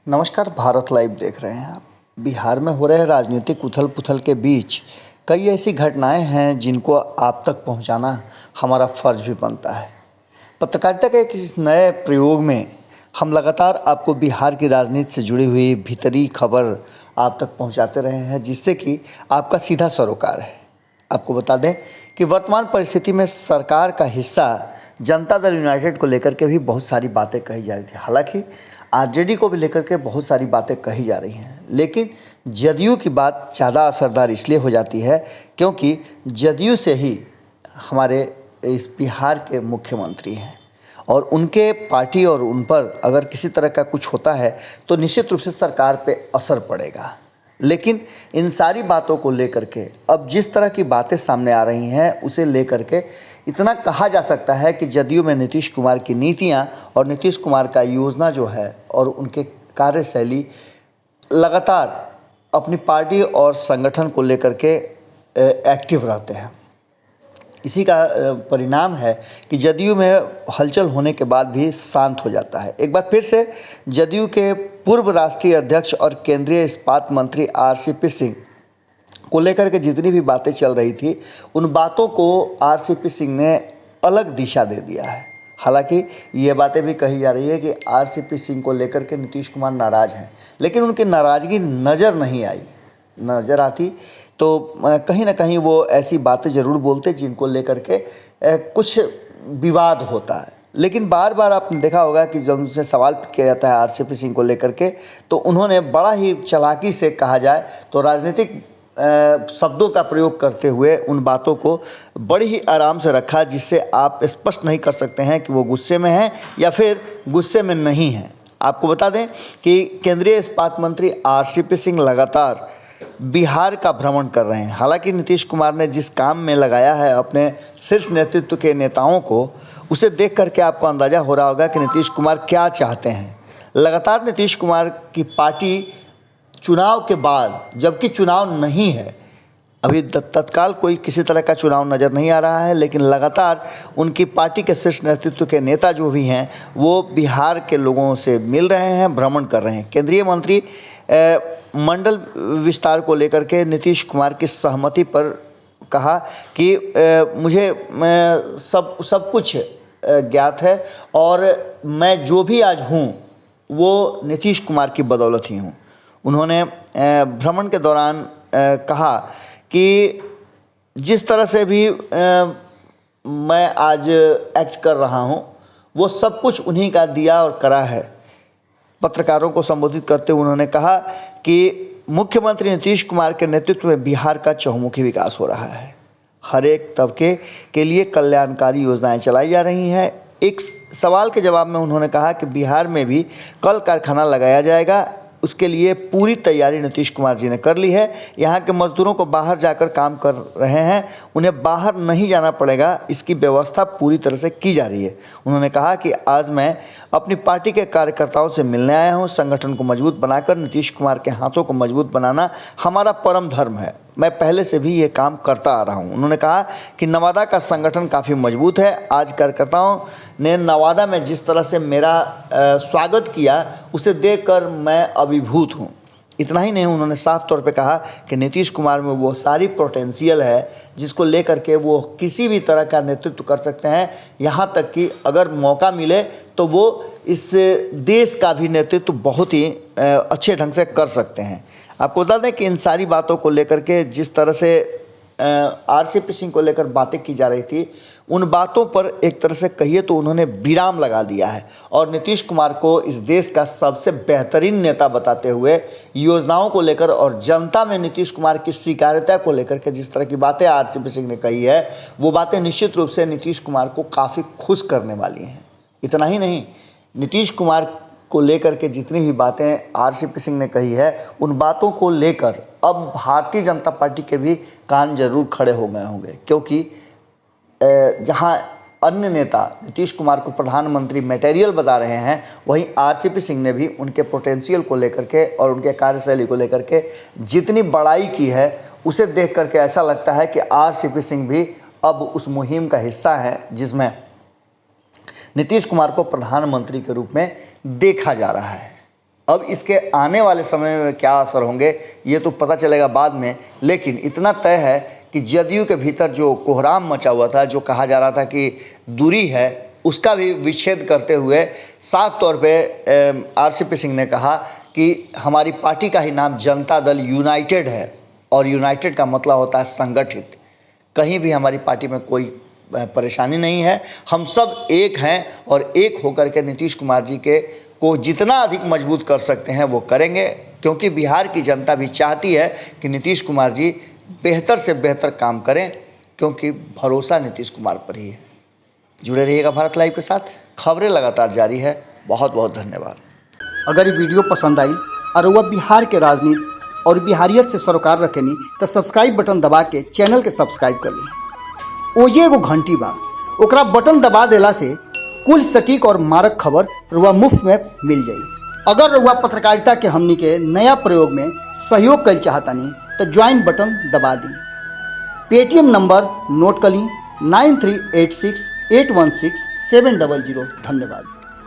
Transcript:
नमस्कार। भारत लाइव देख रहे हैं आप। बिहार में हो रहे राजनीतिक उथल पुथल के बीच कई ऐसी घटनाएं हैं जिनको आप तक पहुंचाना हमारा फर्ज भी बनता है। पत्रकारिता के इस नए प्रयोग में हम लगातार आपको बिहार की राजनीति से जुड़ी हुई भीतरी खबर आप तक पहुंचाते रहे हैं, जिससे कि आपका सीधा सरोकार है। आपको बता दें कि वर्तमान परिस्थिति में सरकार का हिस्सा जनता दल यूनाइटेड को लेकर के भी बहुत सारी बातें कही जा रही थी। हालांकि आरजेडी को भी लेकर के बहुत सारी बातें कही जा रही हैं, लेकिन जदयू की बात ज़्यादा असरदार इसलिए हो जाती है क्योंकि जदयू से ही हमारे इस बिहार के मुख्यमंत्री हैं और उनके पार्टी और उन पर अगर किसी तरह का कुछ होता है तो निश्चित रूप से सरकार पे असर पड़ेगा। लेकिन इन सारी बातों को लेकर के अब जिस तरह की बातें सामने आ रही हैं उसे लेकर के इतना कहा जा सकता है कि जदयू में नीतीश कुमार की नीतियां और नीतीश कुमार का योजना जो है और उनके कार्यशैली लगातार अपनी पार्टी और संगठन को लेकर के एक्टिव रहते हैं। इसी का परिणाम है कि जदयू में हलचल होने के बाद भी शांत हो जाता है। एक बार फिर से जदयू के पूर्व राष्ट्रीय अध्यक्ष और केंद्रीय इस्पात मंत्री आरसीपी सिंह को लेकर के जितनी भी बातें चल रही थी उन बातों को आरसीपी सिंह ने अलग दिशा दे दिया है। हालांकि ये बातें भी कही जा रही है कि आरसीपी सिंह को लेकर के नीतीश कुमार नाराज़ हैं, लेकिन उनकी नाराज़गी नज़र नहीं आई। नज़र आती तो कहीं ना कहीं वो ऐसी बातें ज़रूर बोलते जिनको लेकर के कुछ विवाद होता है। लेकिन बार बार आपने देखा होगा कि जब उनसे सवाल किया जाता है आरसीपी सिंह को लेकर के तो उन्होंने बड़ा ही चालाकी से कहा जाए तो राजनीतिक शब्दों का प्रयोग करते हुए उन बातों को बड़ी ही आराम से रखा, जिससे आप स्पष्ट नहीं कर सकते हैं कि वो गुस्से में हैं या फिर गुस्से में नहीं हैं। आपको बता दें कि केंद्रीय इस्पात मंत्री आरसीपी सिंह लगातार बिहार का भ्रमण कर रहे हैं। हालांकि नीतीश कुमार ने जिस काम में लगाया है अपने शीर्ष नेतृत्व के नेताओं को, उसे देख करके आपको अंदाज़ा हो रहा होगा कि नीतीश कुमार क्या चाहते हैं। लगातार नीतीश कुमार की पार्टी चुनाव के बाद, जबकि चुनाव नहीं है अभी तत्काल कोई किसी तरह का चुनाव नज़र नहीं आ रहा है, लेकिन लगातार उनकी पार्टी के शीर्ष नेतृत्व के नेता जो भी हैं वो बिहार के लोगों से मिल रहे हैं, भ्रमण कर रहे हैं। केंद्रीय मंत्री मंडल विस्तार को लेकर के नीतीश कुमार की सहमति पर कहा कि मुझे सब कुछ ज्ञात है और मैं जो भी आज हूँ वो नीतीश कुमार की बदौलत ही हूँ। उन्होंने भ्रमण के दौरान कहा कि जिस तरह से भी मैं आज एक्ट कर रहा हूँ वो सब कुछ उन्हीं का दिया और करा है। पत्रकारों को संबोधित करते हुए उन्होंने कहा कि मुख्यमंत्री नीतीश कुमार के नेतृत्व में बिहार का चहुमुखी विकास हो रहा है। हर एक तबके के लिए कल्याणकारी योजनाएं चलाई जा रही हैं। एक सवाल के जवाब में उन्होंने कहा कि बिहार में भी कल कारखाना लगाया जाएगा, उसके लिए पूरी तैयारी नीतीश कुमार जी ने कर ली है। यहाँ के मजदूरों को बाहर जाकर काम कर रहे हैं, उन्हें बाहर नहीं जाना पड़ेगा, इसकी व्यवस्था पूरी तरह से की जा रही है। उन्होंने कहा कि आज मैं अपनी पार्टी के कार्यकर्ताओं से मिलने आया हूँ। संगठन को मजबूत बनाकर नीतीश कुमार के हाथों को मजबूत बनाना हमारा परम धर्म है। मैं पहले से भी ये काम करता आ रहा हूँ। उन्होंने कहा कि नवादा का संगठन काफ़ी मजबूत है। आज कार्यकर्ताओं ने नवादा में जिस तरह से मेरा स्वागत किया उसे देखकर मैं अभिभूत हूँ। इतना ही नहीं, उन्होंने साफ तौर पे कहा कि नीतीश कुमार में वो सारी पोटेंशियल है जिसको लेकर के वो किसी भी तरह का नेतृत्व कर सकते हैं। यहाँ तक कि अगर मौका मिले तो वो इस देश का भी नेतृत्व बहुत ही अच्छे ढंग से कर सकते हैं। आपको बता दें कि इन सारी बातों को लेकर के जिस तरह से आरसीपी सिंह को लेकर बातें की जा रही थी, उन बातों पर एक तरह से कहिए तो उन्होंने विराम लगा दिया है और नीतीश कुमार को इस देश का सबसे बेहतरीन नेता बताते हुए योजनाओं को लेकर और जनता में नीतीश कुमार की स्वीकार्यता को लेकर के जिस तरह की बातें आरसीपी सिंह ने कही है, वो बातें निश्चित रूप से नीतीश कुमार को काफ़ी खुश करने वाली हैं। इतना ही नहीं, नीतीश कुमार को लेकर के जितनी भी बातें आरसीपी सिंह ने कही है, उन बातों को लेकर अब भारतीय जनता पार्टी के भी कान जरूर खड़े हो गए होंगे, क्योंकि जहां अन्य नेता नीतीश कुमार को प्रधानमंत्री मटेरियल बता रहे हैं, वहीं आरसीपी सिंह ने भी उनके पोटेंशियल को लेकर के और उनके कार्यशैली को लेकर के जितनी बड़ाई की है, उसे देख करके ऐसा लगता है कि आरसीपी सिंह भी अब उस मुहिम का हिस्सा है जिसमें नीतीश कुमार को प्रधानमंत्री के रूप में देखा जा रहा है। अब इसके आने वाले समय में क्या असर होंगे ये तो पता चलेगा बाद में, लेकिन इतना तय है कि जदयू के भीतर जो कोहराम मचा हुआ था, जो कहा जा रहा था कि दूरी है, उसका भी विच्छेद करते हुए साफ तौर पे आरसीपी सिंह ने कहा कि हमारी पार्टी का ही नाम जनता दल यूनाइटेड है, और यूनाइटेड का मतलब होता है संगठित। कहीं भी हमारी पार्टी में कोई परेशानी नहीं है, हम सब एक हैं और एक होकर के नीतीश कुमार जी को जितना अधिक मजबूत कर सकते हैं वो करेंगे, क्योंकि बिहार की जनता भी चाहती है कि नीतीश कुमार जी बेहतर से बेहतर काम करें, क्योंकि भरोसा नीतीश कुमार पर ही है। जुड़े रहिएगा भारत लाइव के साथ, खबरें लगातार जारी है। बहुत बहुत धन्यवाद। अगर ये वीडियो पसंद आई और वह बिहार के राजनीति और बिहारियत से सरोकार रखेनी तो सब्सक्राइब बटन दबा के चैनल के सब्सक्राइब कर ली। ओजे एगो घंटी बा, ओकरा बटन दबा देला से कुल सटीक और मारक खबर रुआ मुफ्त में मिल जाई। अगर रुआ पत्रकारिता के हमनी के नया प्रयोग में सहयोग कर चाहतानी तो ज्वाइन बटन दबा दी। पेटीएम नंबर नोट कर ली 9386816700। धन्यवाद।